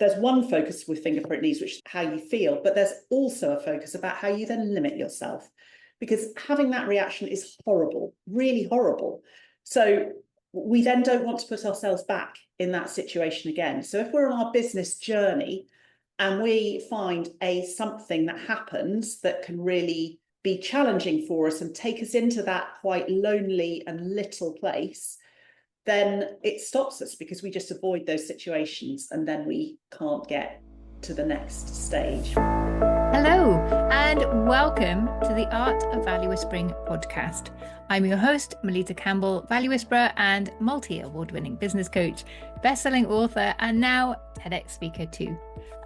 there's one focus with fingerprint needs, which is how you feel, but there's also a focus about how you then limit yourself, because having that reaction is horrible, really horrible. So we then don't want to put ourselves back in that situation again. So if we're on our business journey and we find something that happens that can really be challenging for us and take us into that quite lonely and little place, then it stops us, because we just avoid those situations and then we can't get to the next stage. Hello, and welcome to the Art of Value Whispering podcast. I'm your host, Melitta Campbell, value whisperer and multi-award-winning business coach, best-selling author, and now TEDx speaker too.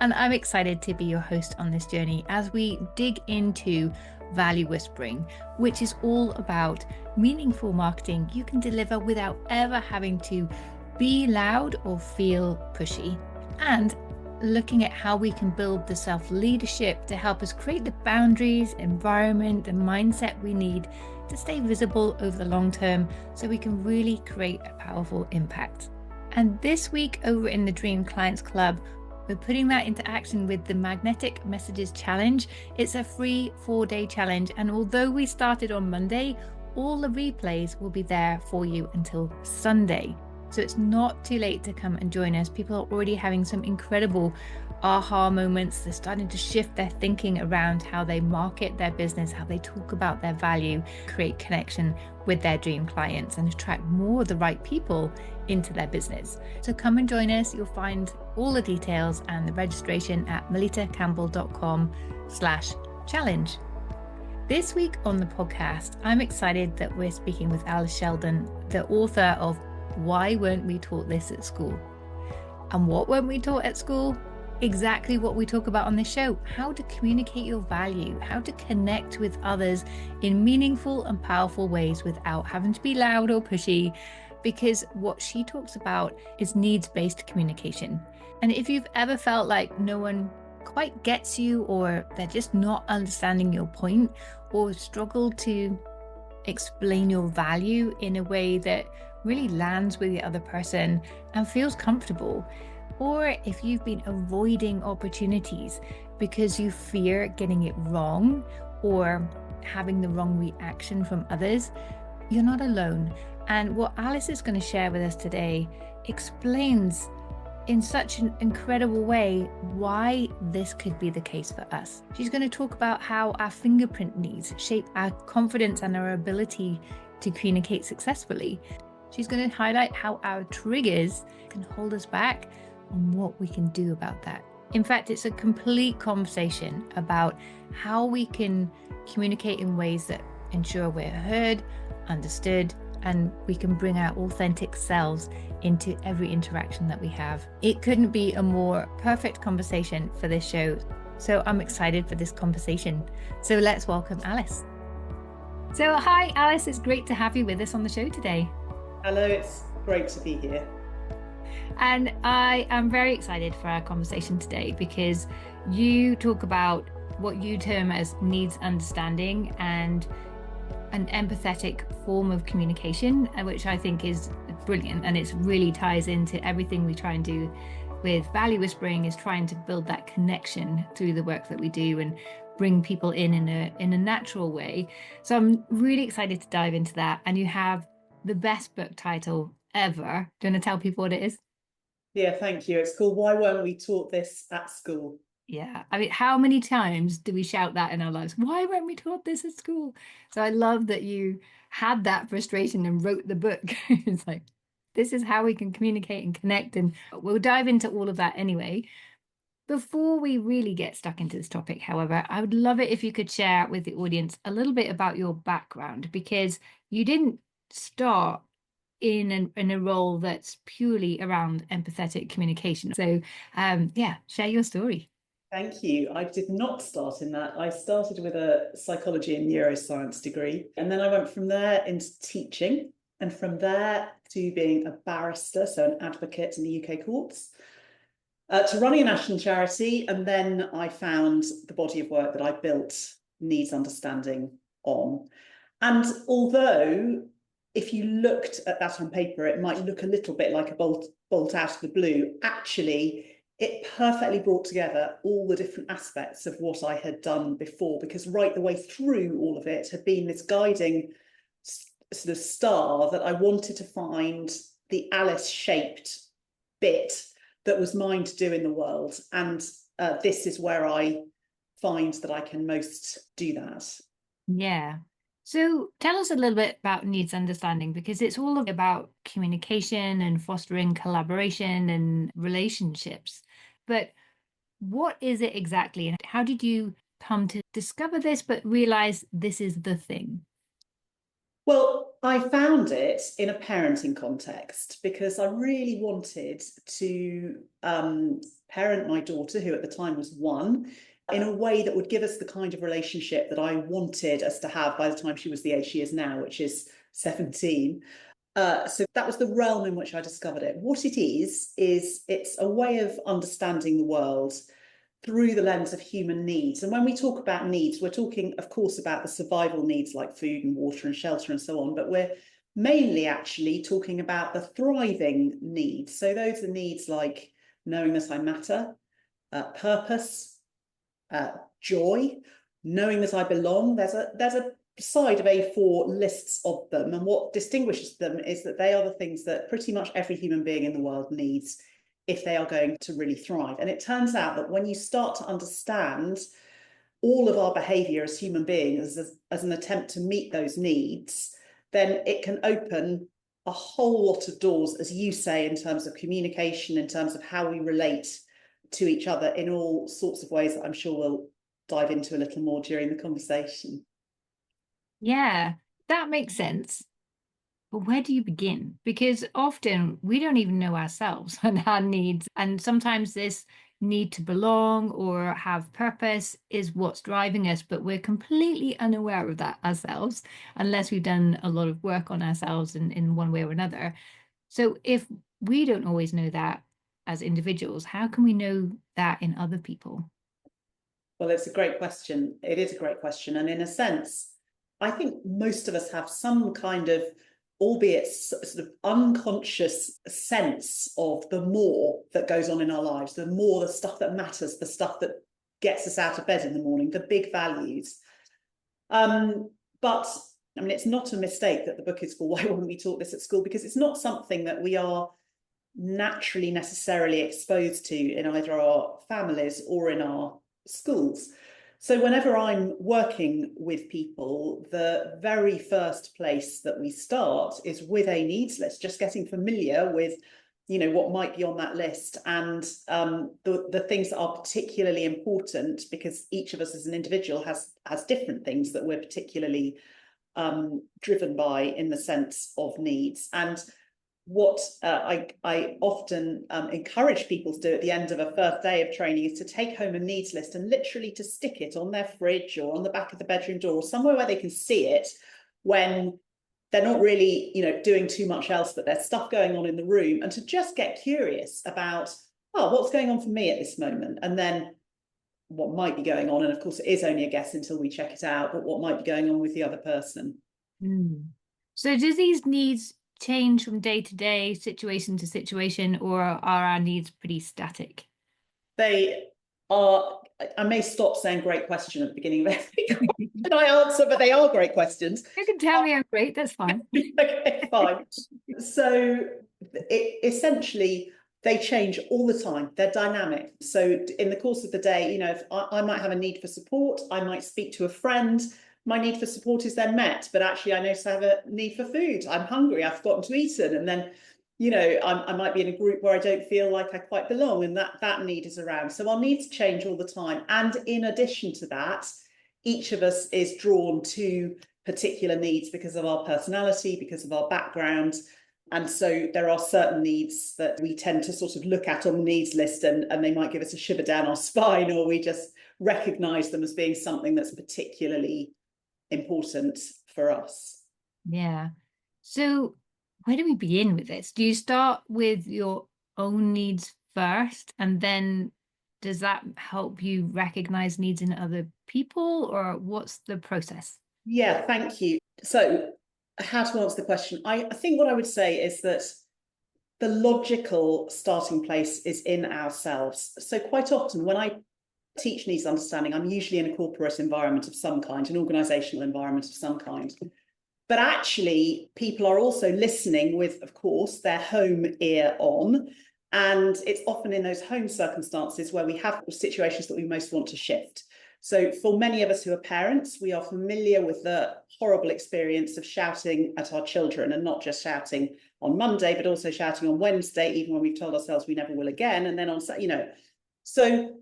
And I'm excited to be your host on this journey as we dig into value whispering, which is all about meaningful marketing you can deliver without ever having to be loud or feel pushy, and looking at how we can build the self-leadership to help us create the boundaries, environment, and mindset we need to stay visible over the long term so we can really create a powerful impact. And this week over in the Dream Clients Club, we're putting that into action with the Magnetic Messages Challenge. It's a free 4-day challenge, and although we started on Monday, all the replays will be there for you until Sunday. So it's not too late to come and join us. People are already having some incredible aha moments. They're starting to shift their thinking around how they market their business, how they talk about their value, create connection with their dream clients, and attract more of the right people into their business. So come and join us. You'll find all the details and the registration at melittacampbell.com/challenge. This week on the podcast, I'm excited that we're speaking with Alice Sheldon, the author of Why Weren't We Taught This at School? And what weren't we taught at school? Exactly what we talk about on this show: how to communicate your value, how to connect with others in meaningful and powerful ways without having to be loud or pushy, because what she talks about is needs-based communication. And if you've ever felt like no one quite gets you, or they're just not understanding your point, or struggle to explain your value in a way that really lands with the other person and feels comfortable, or if you've been avoiding opportunities because you fear getting it wrong or having the wrong reaction from others, you're not alone. And what Alice is going to share with us today explains in such an incredible way why this could be the case for us. She's going to talk about how our fingerprint needs shape our confidence and our ability to communicate successfully. She's going to highlight how our triggers can hold us back and what we can do about that. In fact, it's a complete conversation about how we can communicate in ways that ensure we're heard, understood, and we can bring our authentic selves into every interaction that we have. It couldn't be a more perfect conversation for this show. So I'm excited for this conversation. So let's welcome Alice. So hi, Alice. It's great to have you with us on the show today. Hello, it's great to be here. And I am very excited for our conversation today because you talk about what you term as needs understanding and an empathetic form of communication, which I think is brilliant, and it really ties into everything we try and do with value whispering, is trying to build that connection through the work that we do and bring people in a natural way. So I'm really excited to dive into that. And you have the best book title ever. Do you want to tell people what it is? Yeah, thank you. It's called Why Weren't We Taught This at School? Yeah, I mean, how many times do we shout that in our lives? Why weren't we taught this at school? So I love that you had that frustration and wrote the book. It's like, this is how we can communicate and connect. And we'll dive into all of that anyway. Before we really get stuck into this topic, however, I would love it if you could share with the audience a little bit about your background, because you didn't start in a role that's purely around empathetic communication. So share your story. Thank you. I did not start in that. I started with a psychology and neuroscience degree, and then I went from there into teaching, and from there to being a barrister, so an advocate in the UK courts, to running a national charity. And then I found the body of work that I built needs understanding on. And although if you looked at that on paper, it might look a little bit like a bolt out of the blue, actually, it perfectly brought together all the different aspects of what I had done before, because right the way through all of it had been this guiding sort of star that I wanted to find the Alice shaped bit that was mine to do in the world. And this is where I find that I can most do that. Yeah. So tell us a little bit about needs understanding, because it's all about communication and fostering collaboration and relationships. But what is it exactly? And how did you come to discover this, but realize this is the thing? Well, I found it in a parenting context because I really wanted to parent my daughter, who at the time was 1, in a way that would give us the kind of relationship that I wanted us to have by the time she was the age she is now, which is 17. So that was the realm in which I discovered it. What it is it's a way of understanding the world through the lens of human needs. And when we talk about needs, we're talking, of course, about the survival needs like food and water and shelter and so on, but we're mainly actually talking about the thriving needs. So those are needs like knowing that I matter, purpose, joy, knowing that I belong. There's a side of A4 lists of them, and what distinguishes them is that they are the things that pretty much every human being in the world needs if they are going to really thrive. And it turns out that when you start to understand all of our behaviour as human beings as an attempt to meet those needs, then it can open a whole lot of doors, as you say, in terms of communication, in terms of how we relate to each other in all sorts of ways that I'm sure we'll dive into a little more during the conversation. Yeah, that makes sense. But where do you begin? Because often we don't even know ourselves and our needs. And sometimes this need to belong or have purpose is what's driving us, but we're completely unaware of that ourselves unless we've done a lot of work on ourselves in one way or another. So if we don't always know that as individuals, how can we know that in other people? Well, it's a great question. It is a great question. And in a sense, I think most of us have some kind of, albeit sort of unconscious sense of the more that goes on in our lives, the more the stuff that matters, the stuff that gets us out of bed in the morning, the big values. But I mean, it's not a mistake that the book is called Why Wouldn't We Talk This at School? Because it's not something that we are naturally necessarily exposed to in either our families or in our schools. So whenever I'm working with people, the very first place that we start is with a needs list, just getting familiar with, you know, what might be on that list and the things that are particularly important, because each of us as an individual has different things that we're particularly driven by in the sense of needs. And what I often encourage people to do at the end of a first day of training is to take home a needs list and literally to stick it on their fridge or on the back of the bedroom door or somewhere where they can see it when they're not really, you know, doing too much else, but there's stuff going on in the room, and to just get curious about, oh, what's going on for me at this moment, and then what might be going on. And of course, it is only a guess until we check it out, but what might be going on with the other person. Mm. So do these needs change from day to day, situation to situation, or are our needs pretty static? They are, I may stop saying great question at the beginning of every question I answer, but they are great questions. You can tell me I'm great, that's fine. Okay, fine. So essentially, they change all the time. They're dynamic. So in the course of the day, you know, if I might have a need for support, I might speak to a friend. My need for support is then met, but actually I notice I have a need for food. I'm hungry, I've forgotten to eat it. And then, you know, I might be in a group where I don't feel like I quite belong, and that need is around. So our needs change all the time. And in addition to that, each of us is drawn to particular needs because of our personality, because of our background. And so there are certain needs that we tend to sort of look at on the needs list, and they might give us a shiver down our spine, or we just recognize them as being something that's particularly important for us. Yeah. So where do we begin with this? Do you start with your own needs first, and then does that help you recognize needs in other people, or what's the process? Yeah, thank you. So how to answer the question? I think what I would say is that the logical starting place is in ourselves. So quite often when I teach needs understanding, I'm usually in a corporate environment of some kind, an organizational environment of some kind. But actually, people are also listening with, of course, their home ear on. And it's often in those home circumstances where we have situations that we most want to shift. So for many of us who are parents, we are familiar with the horrible experience of shouting at our children, and not just shouting on Monday, but also shouting on Wednesday, even when we've told ourselves we never will again. And then on, so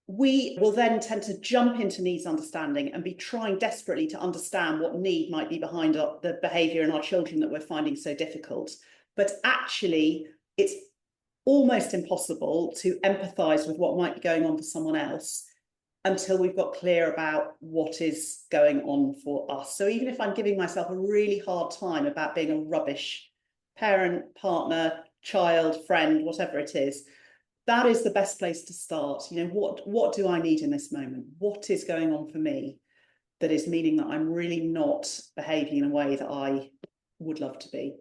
we will then tend to jump into needs understanding and be trying desperately to understand what need might be behind the behaviour in our children that we're finding so difficult. But actually, it's almost impossible to empathise with what might be going on for someone else until we've got clear about what is going on for us. So even if I'm giving myself a really hard time about being a rubbish parent, partner, child, friend, whatever it is, that is the best place to start. What do I need in this moment? What is going on for me that is meaning that I'm really not behaving in a way that I would love to be?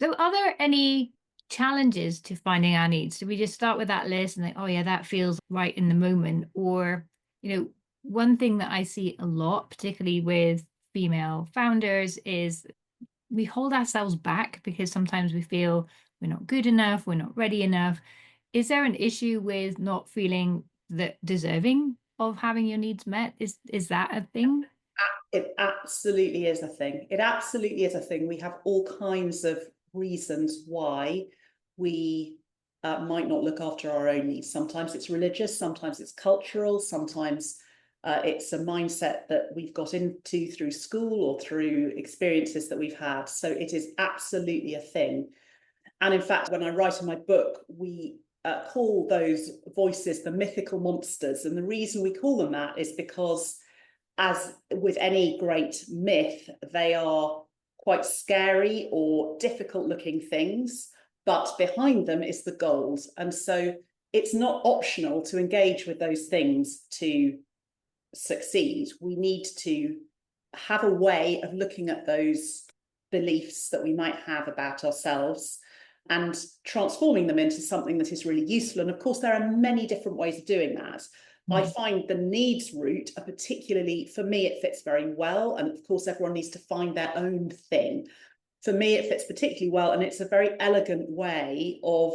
So are there any challenges to finding our needs? Do we just start with that list and think, oh yeah, that feels right in the moment? Or, one thing that I see a lot, particularly with female founders, is we hold ourselves back because sometimes we feel we're not good enough, we're not ready enough. Is there an issue with not feeling that deserving of having your needs met? Is that a thing? It absolutely is a thing. It absolutely is a thing. We have all kinds of reasons why we might not look after our own needs. Sometimes it's religious, sometimes it's cultural, sometimes it's a mindset that we've got into through school or through experiences that we've had. So it is absolutely a thing. And in fact, when I write in my book, we call those voices the mythical monsters. And the reason we call them that is because, as with any great myth, they are quite scary or difficult looking things, but behind them is the gold. And so it's not optional to engage with those things to succeed. We need to have a way of looking at those beliefs that we might have about ourselves and transforming them into something that is really useful. And of course, there are many different ways of doing that. I find the needs route, particularly, for me, it fits very well. And of course, everyone needs to find their own thing. For me, it fits particularly well. And it's a very elegant way of,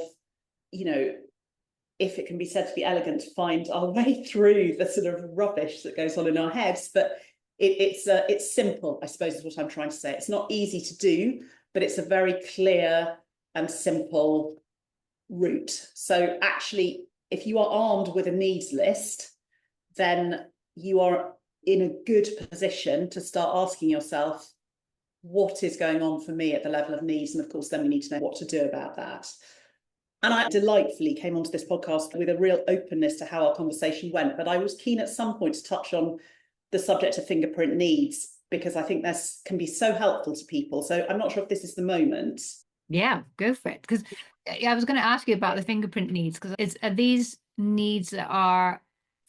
if it can be said to be elegant, to find our way through the sort of rubbish that goes on in our heads. But it's simple, I suppose, is what I'm trying to say. It's not easy to do, but it's a very clear and simple route. So actually, if you are armed with a needs list, then you are in a good position to start asking yourself, what is going on for me at the level of needs? And of course, then we need to know what to do about that. And I delightfully came onto this podcast with a real openness to how our conversation went, but I was keen at some point to touch on the subject of fingerprint needs, because I think this can be so helpful to people. So I'm not sure if this is the moment. Yeah, go for it. Because I was going to ask you about the fingerprint needs, because are these needs that are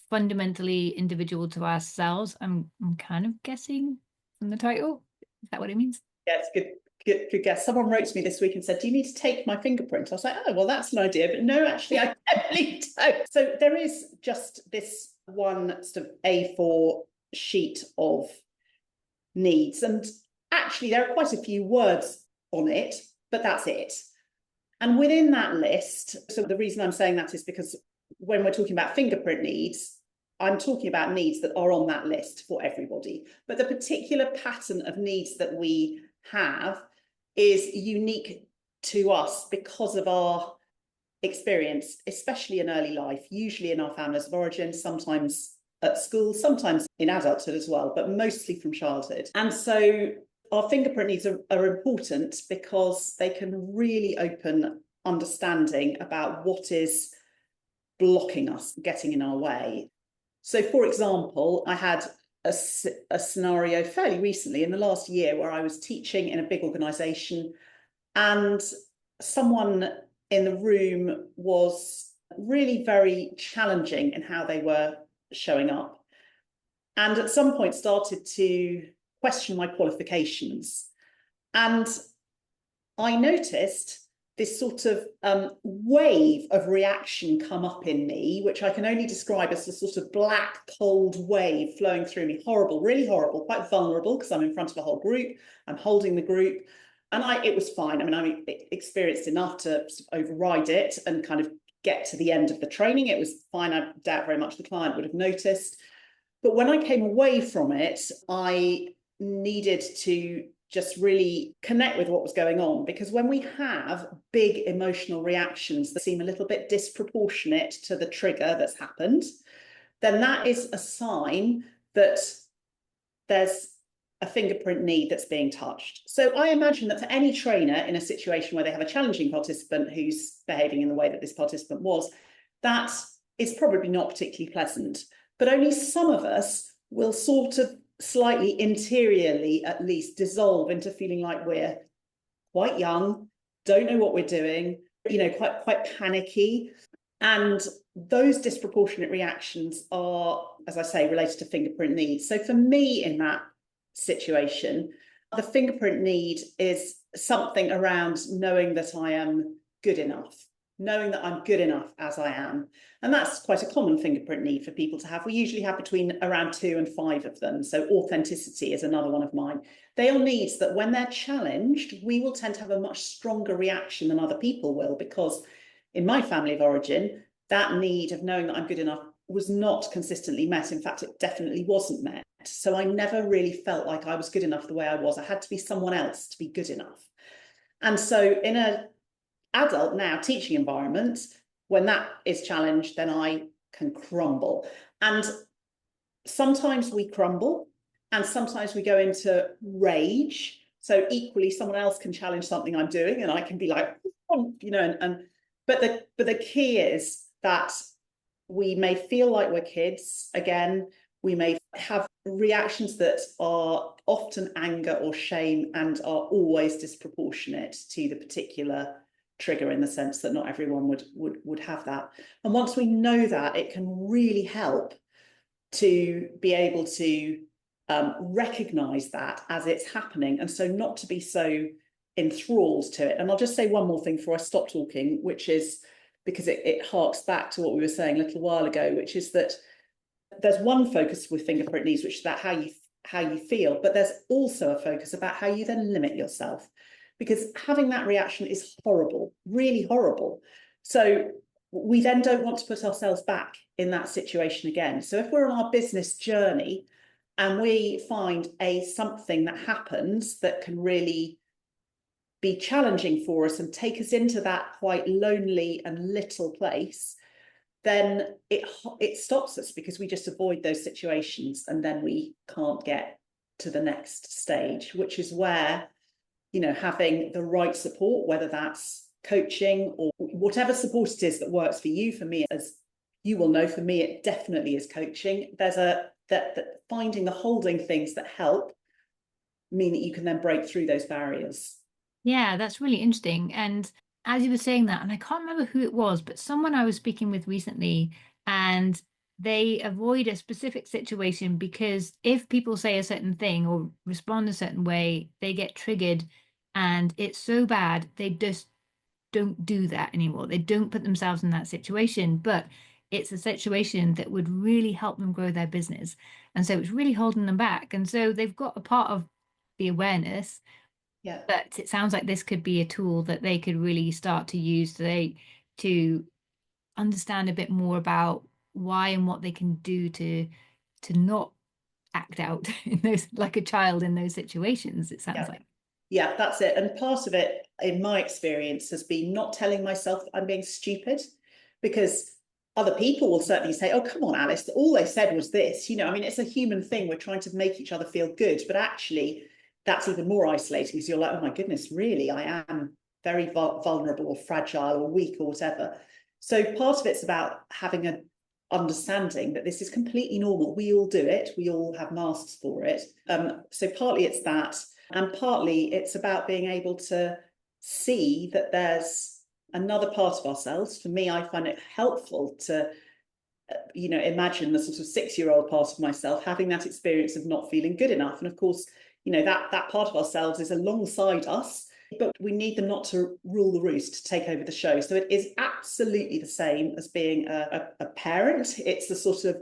fundamentally individual to ourselves? I'm kind of guessing from the title. Is that what it means? Yeah, it's good guess. Someone wrote to me this week and said, do you need to take my fingerprint? I was like, oh, well, that's an idea. But no, actually, I definitely don't. So there is just this one sort of A4 sheet of needs. And actually, there are quite a few words on it, but that's it. And within that list, so the reason I'm saying that is because when we're talking about fingerprint needs, I'm talking about needs that are on that list for everybody. But the particular pattern of needs that we have is unique to us because of our experience, especially in early life, usually in our families of origin, sometimes at school, sometimes in adulthood as well, but mostly from childhood. And so our fingerprint needs are important because they can really open understanding about what is blocking us, getting in our way. So, for example, I had a scenario fairly recently in the last year where I was teaching in a big organisation, and someone in the room was really very challenging in how they were showing up, and at some point started to question my qualifications. And I noticed this sort of wave of reaction come up in me, which I can only describe as a sort of black, cold wave flowing through me. Horrible, really horrible, quite vulnerable because I'm in front of a whole group. I'm holding the group. And it was fine. I mean, I experienced enough to sort of override it and kind of get to the end of the training. It was fine. I doubt very much the client would have noticed. But when I came away from it, I needed to just really connect with what was going on, because when we have big emotional reactions that seem a little bit disproportionate to the trigger that's happened, then that is a sign that there's a fingerprint need that's being touched. So I imagine that for any trainer in a situation where they have a challenging participant who's behaving in the way that this participant was, that is probably not particularly pleasant. But only some of us will sort of slightly interiorly at least dissolve into feeling like we're quite young, don't know what we're doing, quite panicky. And those disproportionate reactions are, as I say, related to fingerprint need. So for me in that situation, the fingerprint need is something around knowing that I am good enough, knowing that I'm good enough as I am. And that's quite a common fingerprint need for people to have. We usually have between around 2 and 5 of them. So authenticity is another one of mine. They are needs that when they're challenged, we will tend to have a much stronger reaction than other people will, because in my family of origin, that need of knowing that I'm good enough was not consistently met. In fact, it definitely wasn't met. So I never really felt like I was good enough the way I was. I had to be someone else to be good enough. And so in an adult now teaching environment, when that is challenged, then I can crumble. And sometimes we crumble and sometimes we go into rage. So equally, someone else can challenge something I'm doing and I can be like, but the key is that we may feel like we're kids again. We may have reactions that are often anger or shame and are always disproportionate to the particular trigger, in the sense that not everyone would have that. And once we know that, it can really help to be able to recognize that as it's happening, and so not to be so enthralled to it. And I'll just say one more thing before I stop talking, which is, because it harks back to what we were saying a little while ago, which is that there's one focus with fingerprint needs, which is about how you feel, but there's also a focus about how you then limit yourself, because having that reaction is horrible, really horrible. So we then don't want to put ourselves back in that situation again. So if we're on our business journey and we find something that happens that can really be challenging for us and take us into that quite lonely and little place, then it stops us, because we just avoid those situations and then we can't get to the next stage, which is where, having the right support, whether that's coaching or whatever support it is that works for you. For me, as you will know, for me, it definitely is coaching. There's that finding the holding things that help mean that you can then break through those barriers. Yeah, that's really interesting. And as you were saying that, and I can't remember who it was, but someone I was speaking with recently, and they avoid a specific situation because if people say a certain thing or respond a certain way, they get triggered and it's so bad, they just don't do that anymore. They don't put themselves in that situation, but it's a situation that would really help them grow their business. And so it's really holding them back. And so they've got a part of the awareness. Yeah. But it sounds like this could be a tool that they could really start to use to understand a bit more about why and what they can do to not act out in those, like a child in those situations, it sounds like. Yeah, that's it. And part of it, in my experience, has been not telling myself I'm being stupid, because other people will certainly say, oh, come on, Alice, all they said was this. It's a human thing. We're trying to make each other feel good. But actually, that's even more isolating, because you're like, oh my goodness, really, I am very vulnerable or fragile or weak or whatever. So part of it's about having an understanding that this is completely normal. We all do it. We all have masks for it. So partly it's that, and partly it's about being able to see that there's another part of ourselves. For me, I find it helpful to imagine the sort of 6-year-old part of myself having that experience of not feeling good enough. And of course, that part of ourselves is alongside us. but we need them not to rule the roost, to take over the show. So it is absolutely the same as being a parent. It's the sort of,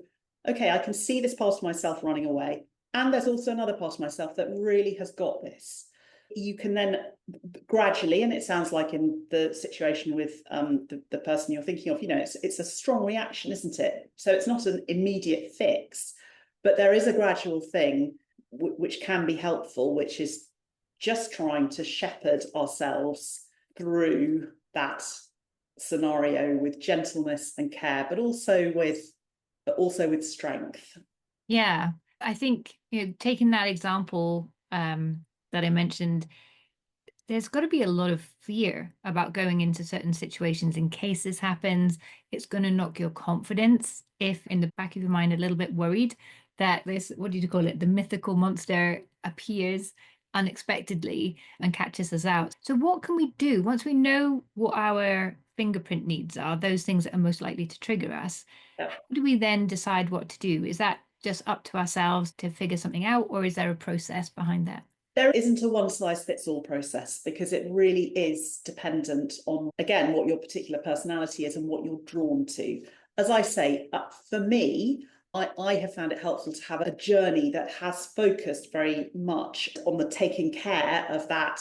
okay, I can see this part of myself running away, and there's also another part of myself that really has got this. You can then gradually, and it sounds like in the situation with the person you're thinking of, it's a strong reaction, isn't it? So it's not an immediate fix, but there is a gradual thing which can be helpful, which is just trying to shepherd ourselves through that scenario with gentleness and care, but also with strength. Yeah, I think, taking that example that I mentioned, there's got to be a lot of fear about going into certain situations in case this happens. It's going to knock your confidence if in the back of your mind a little bit worried that this, what do you call it, the mythical monster appears unexpectedly and catches us out. So what can we do once we know what our fingerprint needs are, those things that are most likely to trigger us? Yeah. How do we then decide what to do? Is that just up to ourselves to figure something out, or is there a process behind that? There isn't a one-size-fits-all process, because it really is dependent on, again, what your particular personality is and what you're drawn to. As I say, for me, I have found it helpful to have a journey that has focused very much on the taking care of that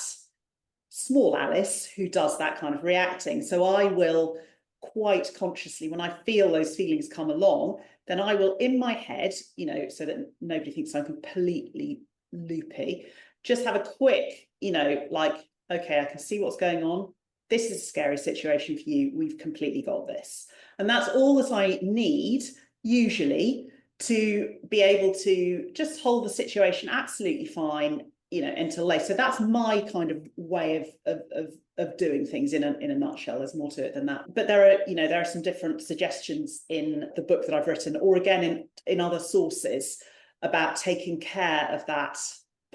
small Alice who does that kind of reacting. So I will quite consciously, when I feel those feelings come along, then I will, in my head, so that nobody thinks I'm completely loopy, just have a quick, okay, I can see what's going on. This is a scary situation for you. We've completely got this. And that's all that I need, usually, to be able to just hold the situation absolutely fine, until later. So that's my kind of way of doing things in a nutshell. There's more to it than that. But there are some different suggestions in the book that I've written, or again in other sources, about taking care of that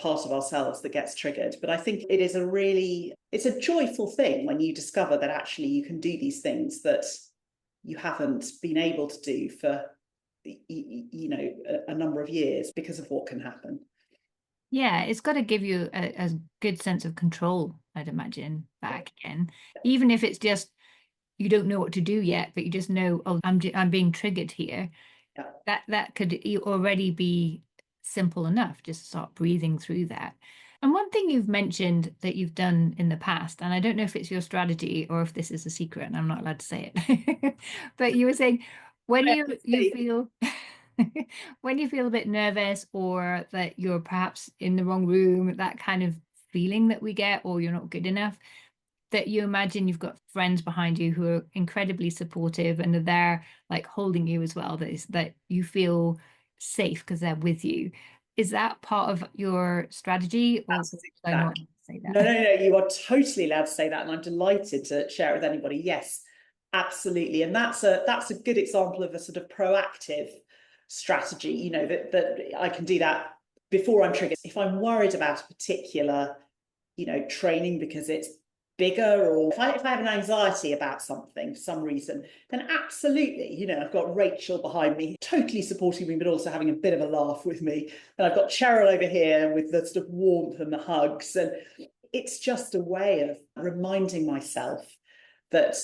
part of ourselves that gets triggered. But I think it is it's a joyful thing when you discover that actually you can do these things that you haven't been able to do for a number of years because of what can happen. Yeah, it's got to give you a good sense of control, I'd imagine, back again. Even if it's just you don't know what to do yet, but you just know, oh, I'm being triggered here. Yeah. That could already be simple enough. Just start breathing through that. And one thing you've mentioned that you've done in the past, and I don't know if it's your strategy or if this is a secret and I'm not allowed to say it, but you were saying when you feel when you feel a bit nervous, or that you're perhaps in the wrong room, that kind of feeling that we get, or you're not good enough, that you imagine you've got friends behind you who are incredibly supportive and are there like holding you as well, that you feel safe because they're with you. Is that part of your strategy? Or I not say that? No, you are totally allowed to say that, and I'm delighted to share it with anybody. Yes, absolutely. And that's a good example of a sort of proactive strategy, that I can do that before I'm triggered. If I'm worried about a particular, training because it's bigger, or if I have an anxiety about something for some reason, then absolutely, I've got Rachel behind me, totally supporting me, but also having a bit of a laugh with me. And I've got Cheryl over here with the sort of warmth and the hugs. And it's just a way of reminding myself that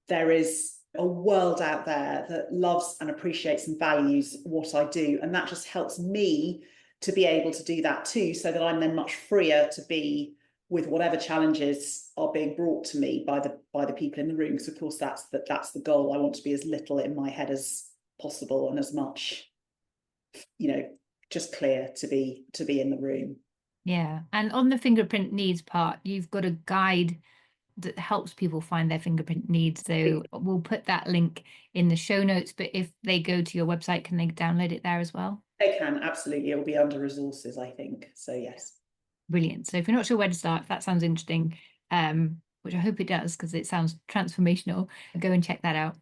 there is a world out there that loves and appreciates and values what I do. And that just helps me to be able to do that too, so that I'm then much freer to be with whatever challenges are being brought to me by the people in the room. Because of course that's the goal. I want to be as little in my head as possible, and as much, just clear to be in the room. Yeah. And on the fingerprint needs part, you've got a guide that helps people find their fingerprint needs. So we'll put that link in the show notes, but if they go to your website, can they download it there as well? They can, absolutely. It will be under resources, I think. So yes. Brilliant. So if you're not sure where to start, if that sounds interesting, which I hope it does, because it sounds transformational, go and check that out.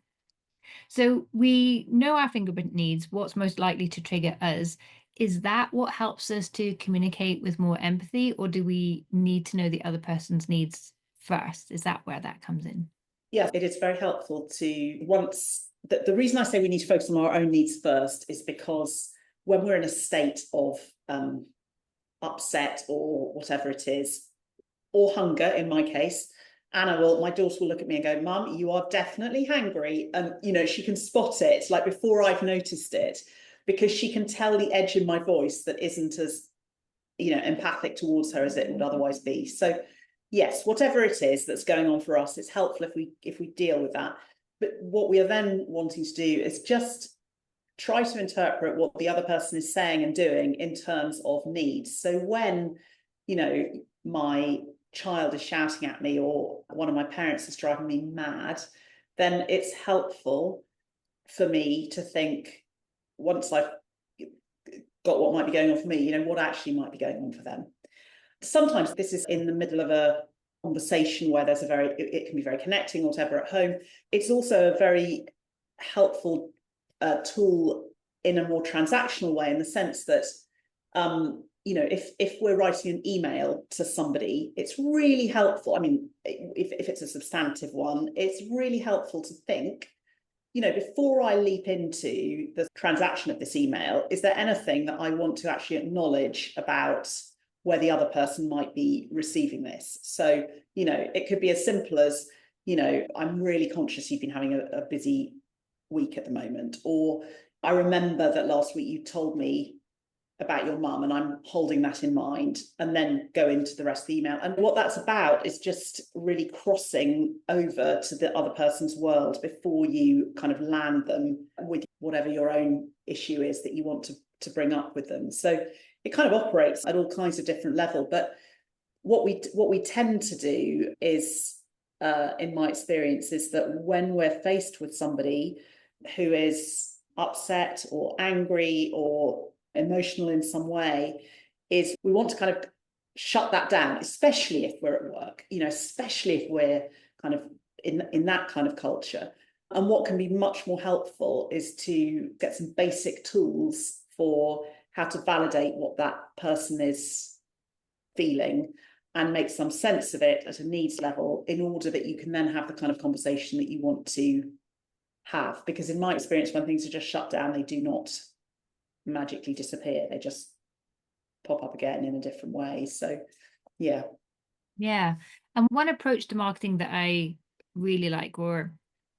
So we know our fingerprint needs, what's most likely to trigger us. Is that what helps us to communicate with more empathy, or do we need to know the other person's needs first? Is that where that comes in? Yeah, it is very helpful to the reason I say we need to focus on our own needs first is because when we're in a state of upset or whatever it is, or hunger in my case, my daughter will look at me and go, Mum, you are definitely hangry. And, she can spot it like before I've noticed it, because she can tell the edge in my voice that isn't as, empathic towards her as it would otherwise be. So yes, whatever it is that's going on for us, it's helpful if we deal with that. But what we are then wanting to do is just try to interpret what the other person is saying and doing in terms of needs. So when, my child is shouting at me or one of my parents is driving me mad, then it's helpful for me to think, once I've got what might be going on for me, what actually might be going on for them. Sometimes this is in the middle of a conversation where it can be very connecting or whatever at home. It's also a very helpful tool in a more transactional way, in the sense that if we're writing an email to somebody, it's really helpful. I mean, if it's a substantive one, it's really helpful to think, before I leap into the transaction of this email, is there anything that I want to actually acknowledge about where the other person might be receiving this? So, it could be as simple as, I'm really conscious you've been having a busy week at the moment, or I remember that last week you told me about your mum and I'm holding that in mind, and then go into the rest of the email. And what that's about is just really crossing over to the other person's world before you kind of land them with whatever your own issue is that you want to bring up with them. So it kind of operates at all kinds of different levels. But what we tend to do is, in my experience, is that when we're faced with somebody who is upset or angry or emotional in some way, is we want to kind of shut that down, especially if we're at work, especially if we're kind of in that kind of culture. And what can be much more helpful is to get some basic tools for how to validate what that person is feeling and make some sense of it at a needs level, in order that you can then have the kind of conversation that you want to have. Because in my experience, when things are just shut down, they do not magically disappear. They just pop up again in a different way. So yeah. And one approach to marketing that I really like, or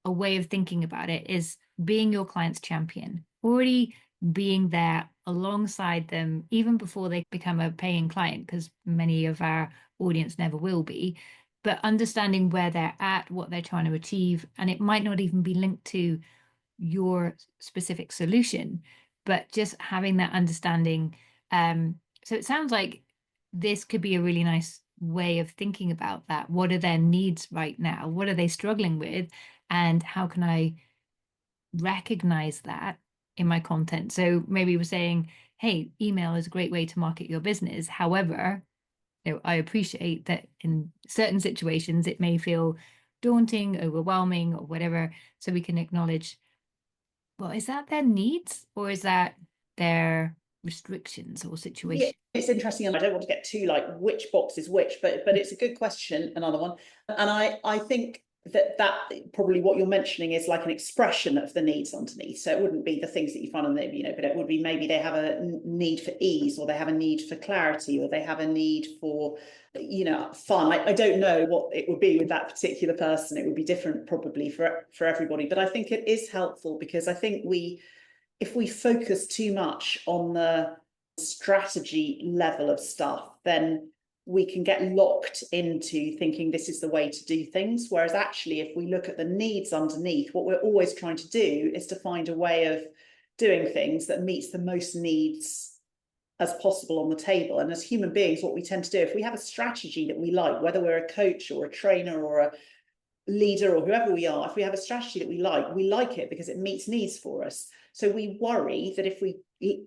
a way of thinking about it, is being your client's champion, already being there alongside them even before they become a paying client, because many of our audience never will be, but understanding where they're at, what they're trying to achieve. And it might not even be linked to your specific solution, but just having that understanding. So it sounds like this could be a really nice way of thinking about that. What are their needs right now? What are they struggling with? And how can I recognize that in my content? So maybe we're saying, hey, email is a great way to market your business. However, I appreciate that in certain situations it may feel daunting, overwhelming, or whatever. So we can acknowledge, well, is that their needs or is that their restrictions or situation? Yeah, it's interesting, and I don't want to get too like which box is which, but it's a good question, another one. And I think that probably what you're mentioning is like an expression of the needs underneath. So it wouldn't be the things that you find on the, but it would be maybe they have a need for ease, or they have a need for clarity, or they have a need for, fun. I don't know what it would be with that particular person. It would be different probably for everybody. But I think it is helpful, because I think if we focus too much on the strategy level of stuff, then we can get locked into thinking this is the way to do things. Whereas actually, if we look at the needs underneath, what we're always trying to do is to find a way of doing things that meets the most needs as possible on the table. And as human beings, what we tend to do, if we have a strategy that we like, whether we're a coach or a trainer or a leader or whoever we are, if we have a strategy that we like it because it meets needs for us. So we worry that if we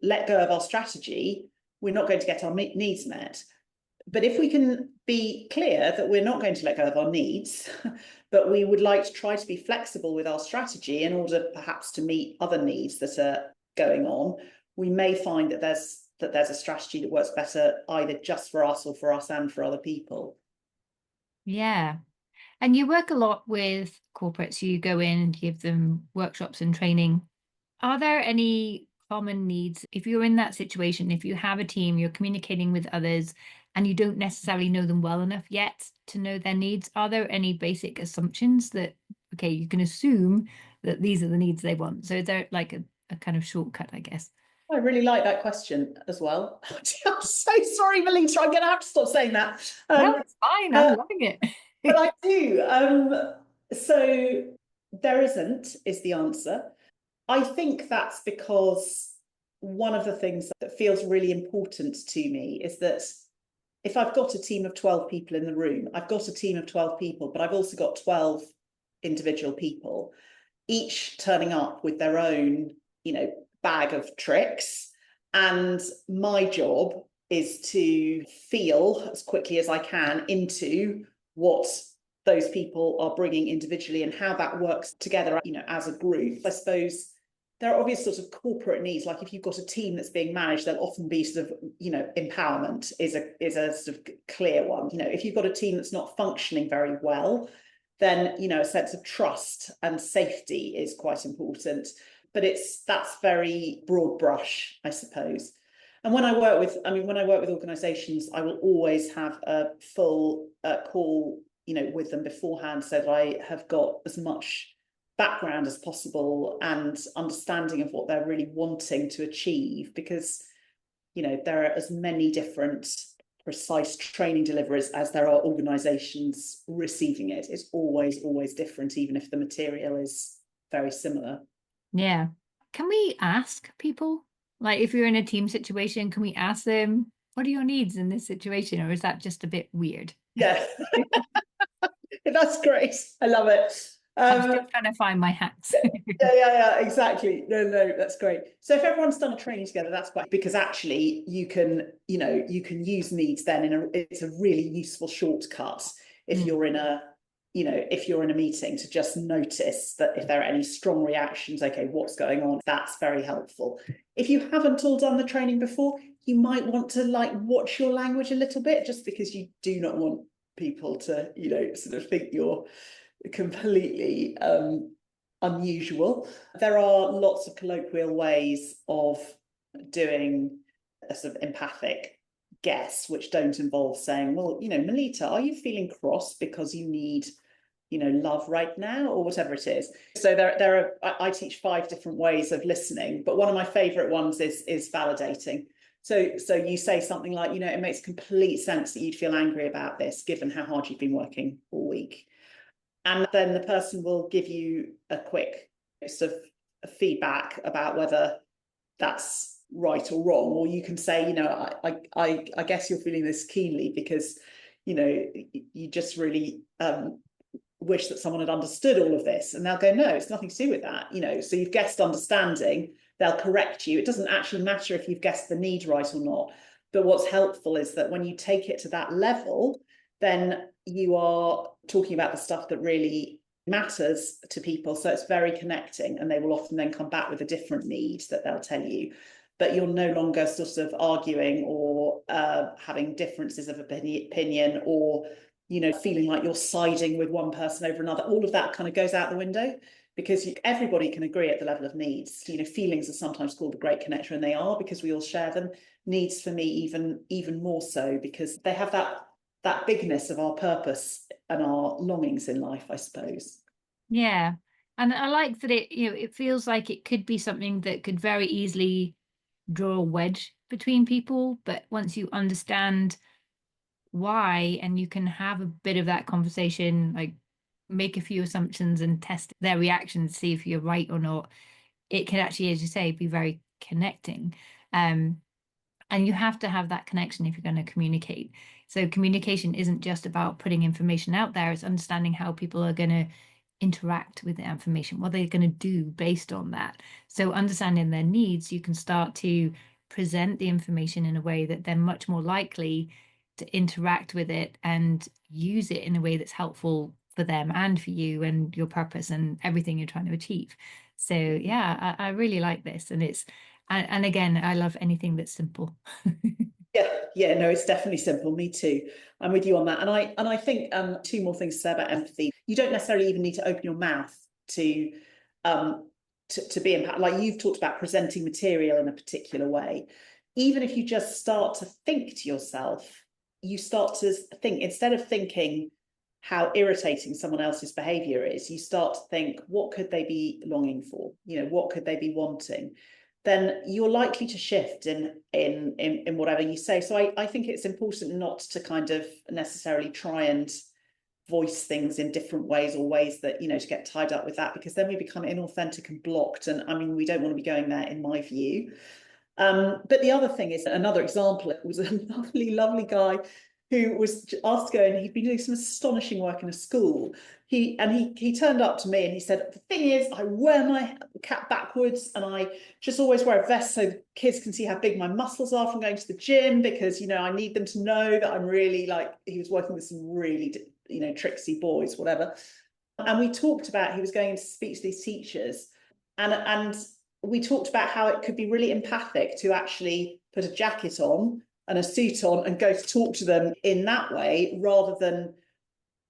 let go of our strategy, we're not going to get our needs met. But if we can be clear that we're not going to let go of our needs, but we would like to try to be flexible with our strategy in order perhaps to meet other needs that are going on, we may find that there's a strategy that works better either just for us or for us and for other people. Yeah. And you work a lot with corporates. You go in and give them workshops and training. Are there any common needs? If you're in that situation, if you have a team, you're communicating with others and you don't necessarily know them well enough yet to know their needs, are there any basic assumptions that, okay, you can assume that these are the needs they want? So is there like a kind of shortcut, I guess? I really like that question as well. I'm so sorry, Melitta. I'm going to have to stop saying that. No, it's fine. I'm loving it. But I do. So there isn't, is the answer. I think that's because one of the things that feels really important to me is that if I've got a team of 12 people in the room, I've got a team of 12 people, but I've also got 12 individual people, each turning up with their own, bag of tricks. And my job is to feel as quickly as I can into what those people are bringing individually and how that works together, as a group. I suppose there are obvious sorts of corporate needs. Like if you've got a team that's being managed, there'll often be sort of, empowerment is a sort of clear one. If you've got a team that's not functioning very well, then, a sense of trust and safety is quite important. But that's very broad brush, I suppose. And when I work with organisations, I will always have a full call, with them beforehand, so that I have got as much background as possible and understanding of what they're really wanting to achieve, because, there are as many different precise training deliveries as there are organisations receiving it. It's always different, even if the material is very similar. Yeah. Can we ask people, like if you're in a team situation, can we ask them, what are your needs in this situation? Or is that just a bit weird? Yeah. That's great. I love it. I'm still trying to find my hacks. Yeah, exactly. No, that's great. So if everyone's done a training together, that's quite, because actually you can use needs then it's a really useful shortcut if you're in a meeting, to just notice that if there are any strong reactions, okay, what's going on? That's very helpful. If you haven't all done the training before, you might want to watch your language a little bit, just because you do not want people to, sort of think you're completely unusual. There are lots of colloquial ways of doing a sort of empathic guess, which don't involve saying, well, Melitta, are you feeling cross because you need, love right now, or whatever it is? So I teach 5 different ways of listening, but one of my favorite ones is validating. So you say something like, it makes complete sense that you'd feel angry about this, given how hard you've been working all week. And then the person will give you a quick sort of feedback about whether that's right or wrong. Or you can say, I guess you're feeling this keenly because, you just really wish that someone had understood all of this. And they'll go, no, it's nothing to do with that. So you've guessed understanding, they'll correct you. It doesn't actually matter if you've guessed the need right or not. But what's helpful is that when you take it to that level, then you are talking about the stuff that really matters to people. So it's very connecting, and they will often then come back with a different need that they'll tell you. But you're no longer sort of arguing or having differences of opinion or, feeling like you're siding with one person over another. All of that kind of goes out the window, because everybody can agree at the level of needs. Feelings are sometimes called the great connector, and they are, because we all share them. Needs, for me, even more so, because they have that bigness of our purpose and our longings in life, I suppose. Yeah. And I like that it feels like it could be something that could very easily draw a wedge between people. But once you understand why, and you can have a bit of that conversation, like make a few assumptions and test their reactions, see if you're right or not, it can actually, as you say, be very connecting. And you have to have that connection if you're going to communicate. So communication isn't just about putting information out there, it's understanding how people are going to interact with the information, what they're going to do based on that. So understanding their needs, you can start to present the information in a way that they're much more likely to interact with it and use it in a way that's helpful for them and for you and your purpose and everything you're trying to achieve. So yeah, I really like this. And again, I love anything that's simple. Yeah, no, it's definitely simple. Me too. I'm with you on that. And I think 2 more things to say about empathy. You don't necessarily even need to open your mouth to to be impacted, like you've talked about presenting material in a particular way, even if you just start to think to yourself, you start to think, instead of thinking how irritating someone else's behavior is, you start to think, what could they be longing for? What could they be wanting? Then you're likely to shift in whatever you say. So I think it's important not to kind of necessarily try and voice things in different ways, or ways that, to get tied up with that, because then we become inauthentic and blocked. And I mean, we don't want to be going there, in my view. But the other thing is, another example, it was a lovely guy who was asked to go, and he'd been doing some astonishing work in a school. He turned up to me and he said, the thing is, I wear my cap backwards, and I just always wear a vest so the kids can see how big my muscles are from going to the gym, because, I need them to know that I'm really, like, he was working with some really, tricksy boys, whatever. And we talked about, he was going to speak to these teachers, and we talked about how it could be really empathic to actually put a jacket on and a suit on and go to talk to them in that way, rather than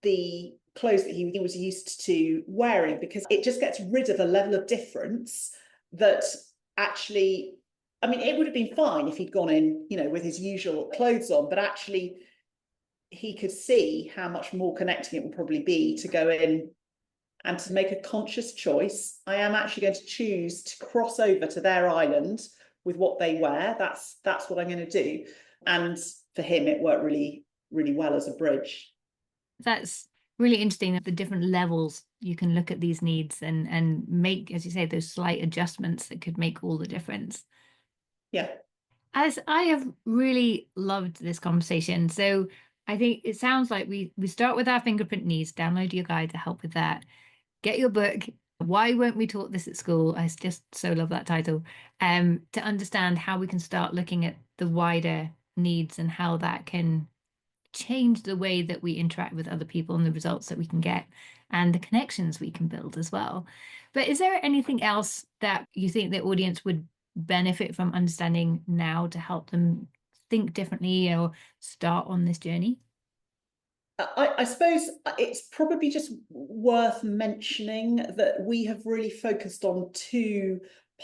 the clothes that he was used to wearing, because it just gets rid of a level of difference that actually, I mean, it would have been fine if he'd gone in, with his usual clothes on, but actually he could see how much more connecting it would probably be to go in and to make a conscious choice. I am actually going to choose to cross over to their island with what they wear. That's what I'm going to do. And for him, it worked really, really well as a bridge. That's really interesting, that the different levels you can look at these needs and make, as you say, those slight adjustments that could make all the difference. Yeah. As I have really loved this conversation. So I think it sounds like we start with our fingerprint needs, download your guide to help with that. Get your book, Why Weren't We Taught This at School? I just so love that title. To understand how we can start looking at the wider needs and how that can change the way that we interact with other people and the results that we can get and the connections we can build as well. But is there anything else that you think the audience would benefit from understanding now to help them think differently or start on this journey? I suppose it's probably just worth mentioning that we have really focused on two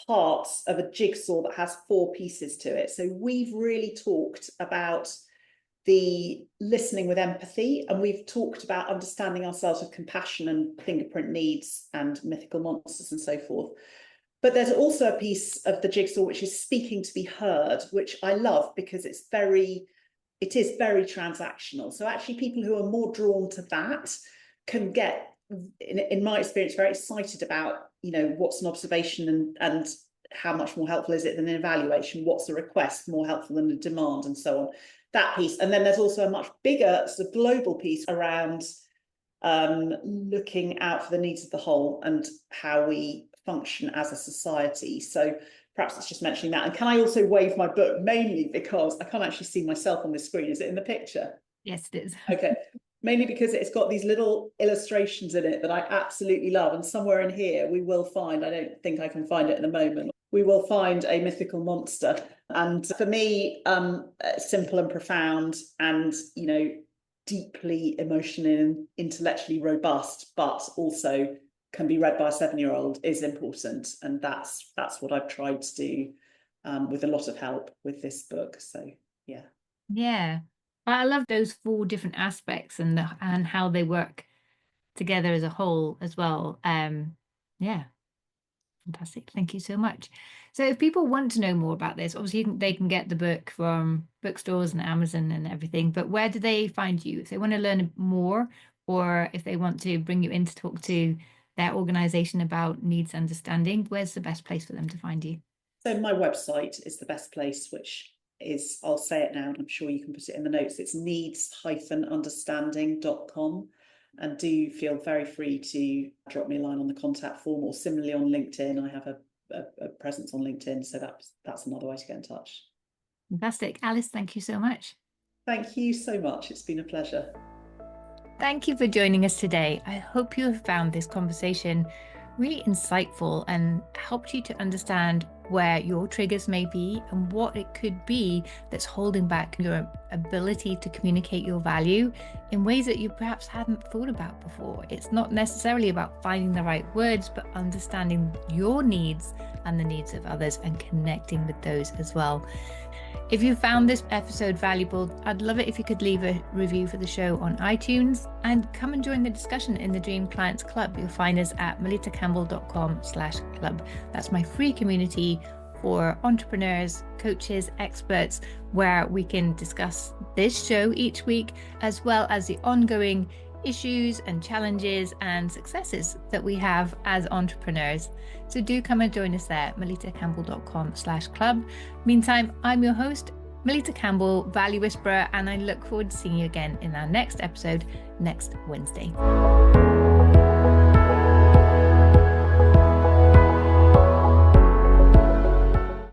parts of a jigsaw that has four pieces to it. So we've really talked about the listening with empathy, and we've talked about understanding ourselves with compassion and fingerprint needs and mythical monsters and so forth. But there's also a piece of the jigsaw which is speaking to be heard, which I love because it is very transactional. So actually people who are more drawn to that can get, in my experience, very excited about, what's an observation and how much more helpful is it than an evaluation? What's a request more helpful than a demand, and so on. That piece. And then there's also a much bigger sort of global piece around looking out for the needs of the whole and how we function as a society. So perhaps it's just mentioning that. And can I also wave my book, mainly because I can't actually see myself on this screen. Is it in the picture? Yes, it is. Okay. Mainly because it's got these little illustrations in it that I absolutely love. And somewhere in here we will find, I don't think I can find it in a moment, we will find a mythical monster. And for me, simple and profound and, deeply emotionally and intellectually robust, but also can be read by a 7-year-old is important. And that's what I've tried to do with a lot of help with this book. So, yeah. Yeah. I love those four different aspects and how they work together as a whole as well. Yeah. Fantastic. Thank you so much. So if people want to know more about this, obviously they can get the book from bookstores and Amazon and everything, but where do they find you? If they want to learn more, or if they want to bring you in to talk to their organization about needs understanding, where's the best place for them to find you? So my website is the best place, which is, I'll say it now, and I'm sure you can put it in the notes. It's needs-understanding.com. And do feel very free to drop me a line on the contact form, or similarly on LinkedIn. I have a presence on LinkedIn, so that's another way to get in touch. Fantastic. Alice, thank you so much. Thank you so much. It's been a pleasure. Thank you for joining us today. I hope you have found this conversation really insightful and helped you to understand where your triggers may be and what it could be that's holding back your ability to communicate your value in ways that you perhaps hadn't thought about before. It's not necessarily about finding the right words, but understanding your needs and the needs of others and connecting with those as well. If you found this episode valuable, I'd love it if you could leave a review for the show on iTunes and come and join the discussion in the Dream Clients Club. You'll find us at melittacampbell.com/club. That's my free community for entrepreneurs, coaches, experts, where we can discuss this show each week, as well as the ongoing issues and challenges and successes that we have as entrepreneurs. So do come and join us there, melittacampbell.com/club. Meantime, I'm your host, Melitta Campbell, Value Whisperer, and I look forward to seeing you again in our next episode next Wednesday.